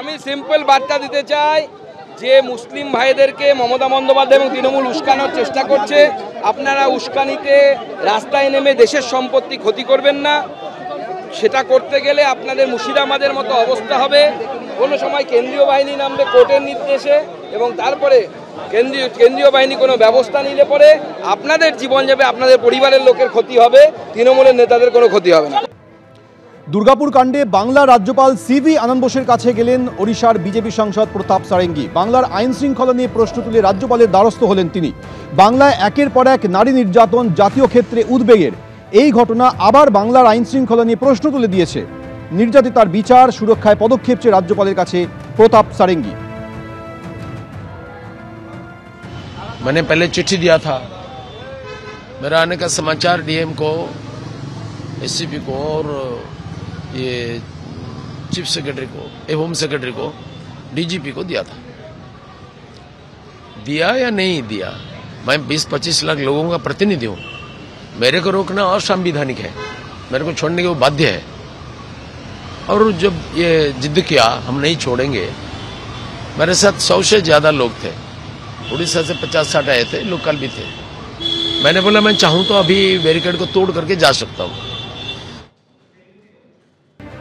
আমি সিম্পল বার্তা দিতে চাই যে মুসলিম ভাইদেরকে মমতা বন্দ্যোপাধ্যায় এবং তৃণমূল উস্কানোর চেষ্টা করছে। আপনারা উস্কানিতে রাস্তায় নেমে দেশের সম্পত্তি ক্ষতি করবেন না। সেটা করতে গেলে আপনাদের মুর্শিদাবাদের মতো অবস্থা হবে। কোনো সময় কেন্দ্রীয় বাহিনী নামবে কোর্টের নির্দেশে, এবং তারপরে কেন্দ্রীয় বাহিনী কোনো ব্যবস্থা নিলে পরে আপনাদের জীবন যাবে, আপনাদের পরিবারের লোকের ক্ষতি হবে, তৃণমূলের নেতাদের কোনো ক্ষতি হবে না। দুর্গাপুর কাণ্ডে বাংলার রাজ্যপাল সিভি আনন্দ বোসের কাছে গেলেন ওড়িশার বিজেপি সাংসদ প্রতাপ সারেঙ্গি। বাংলার আইন শৃঙ্খলা নিয়ে প্রশ্ন তুলে রাজ্যপালের দ্বারস্থ হলেন তিনি। বাংলায় একের পর এক নারী নির্যাতন জাতীয় ক্ষেত্রে উদ্বেগের। এই ঘটনা আবার বাংলার আইন শৃঙ্খলা নিয়ে প্রশ্ন তুলে দিয়েছে। নির্যাতিতার বিচার সুরক্ষায় পদক্ষেপ চেয়ে রাজ্যপালের কাছে প্রতাপ সারেঙ্গি। मैंने पहले चिट्ठी दिया था, मेरा आने का समाचार डीएम को, एससीपी को और ये चीफ सेक्रेटरी को, होम सेक्रेटरी को, डीजीपी को दिया था। दिया या नहीं दिया, मैं 20-25 लाख लोगों का प्रतिनिधि हूं। मेरे को रोकना असंवैधानिक है, मेरे को छोड़ने के वो बाध्य है। और जब ये जिद किया हम नहीं छोड़ेंगे, मेरे साथ 100 से ज्यादा लोग थे, उड़ीसा से 50-60 आए थे, लोकल भी थे। मैंने बोला मैं चाहूं तो अभी बैरिकेड को तोड़ करके जा सकता हूं।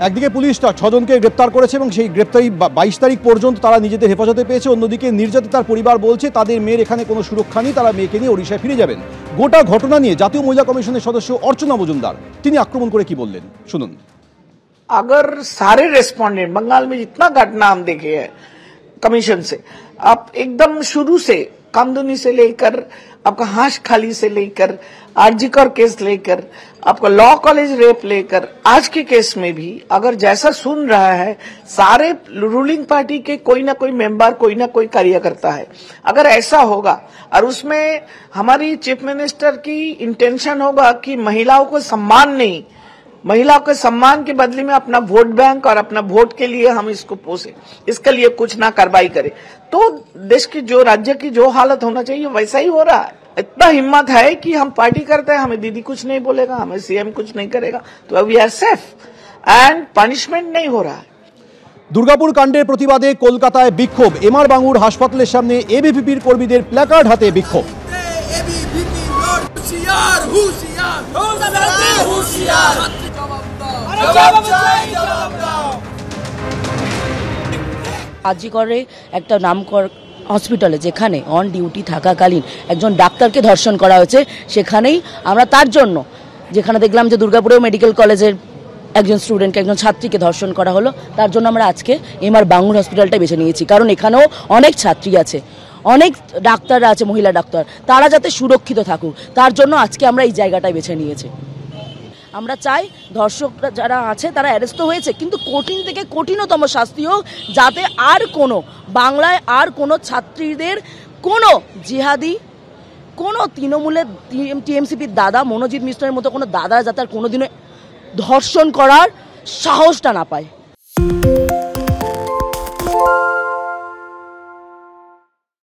একদিকে পুলিশ 6 জনকে গ্রেপ্তার করেছে এবং সেই গ্রেপ্তারি 22 তারিখ পর্যন্ত তারা নিজেদের হেফাজতে পেয়েছে। অন্যদিকে নির্যাতিতার পরিবার বলছে তাদের মেয়ের এখানে কোনো সুরক্ষা নেই, তারা মেয়েকে নিয়ে ওড়িশায় ফিরে যাবেন। গোটা ঘটনা নিয়ে জাতীয় মহিলা কমিশনের সদস্য অর্চনা মজুমদার তিনি আক্রমণ করে কি বললেন শুনুন। अगर सारे रेस्पोंडेंट बंगाल में जितना घटना हम देखे हैं कमीशन से, आप एकदम शुरू से कामदुनी से लेकर आपका हाश खाली से लेकर आरजीकर केस लेकर आपका लॉ कॉलेज रेप लेकर आज के केस में भी अगर जैसा सुन रहा है, सारे रूलिंग पार्टी के कोई ना कोई मेंबर कोई ना कोई कार्य करता है। अगर ऐसा होगा और उसमें हमारी चीफ मिनिस्टर की इंटेंशन होगा कि महिलाओं को सम्मान नहीं, महिलाओं के सम्मान के बदले में अपना वोट बैंक और अपना वोट के लिए हम इसको पोसे, इसके लिए कुछ ना कार्रवाई करे, तो देश की जो राज्य की जो हालत होना चाहिए वैसा ही हो रहा है। इतना हिम्मत है कि हम पार्टी करते हैं, हमें दीदी कुछ नहीं बोलेगा, हमें सीएम कुछ नहीं करेगा, तो we are safe and punishment नहीं हो रहा है। দুর্গাপুর কাণ্ডের প্রতিবাদে কলকাতায় বিক্ষোভ। এমআর বাঙ্গুর হাসপাতালের সামনে এবিভিপির কর্মীদের প্ল্যাকার্ড হাতে বিক্ষোভ। আজিকরে একটা নামকর হসপিটালে যেখানে অন ডিউটি থাকাকালীন একজন ডাক্তারকে ধর্ষণ করা হয়েছে, সেখানেই আমরা তার জন্য, যেখানে দেখলাম যে দুর্গাপুরেও মেডিকেল কলেজের একজন স্টুডেন্টকে একজন ছাত্রীকে ধর্ষণ করা হলো, তার জন্য আমরা আজকে এমআর বাঙ্গুর হসপিটালটা বেছে নিয়েছি। কারণ এখানেও অনেক ছাত্রী আছে, অনেক ডাক্তাররা আছে, মহিলা ডাক্তার, তারা যাতে সুরক্ষিত থাকুক তার জন্য আজকে আমরা এই জায়গাটাই বেছে নিয়েছি। আমরা চাই ধর্ষকরা যারা আছে তারা অ্যারেস্ট হয়েছে, কিন্তু কঠিন থেকে কঠিনতম শাস্তি হোক, যাতে আর কোনো বাংলায় আর কোনো ছাত্রীদের কোনো জিহাদি, কোনো তৃণমূলের টিএমসিপির দাদা মনোজিৎ মিশ্রের মতো কোনো দাদা যাতে আর কোনোদিনও ধর্ষণ করার সাহসটা না পায়।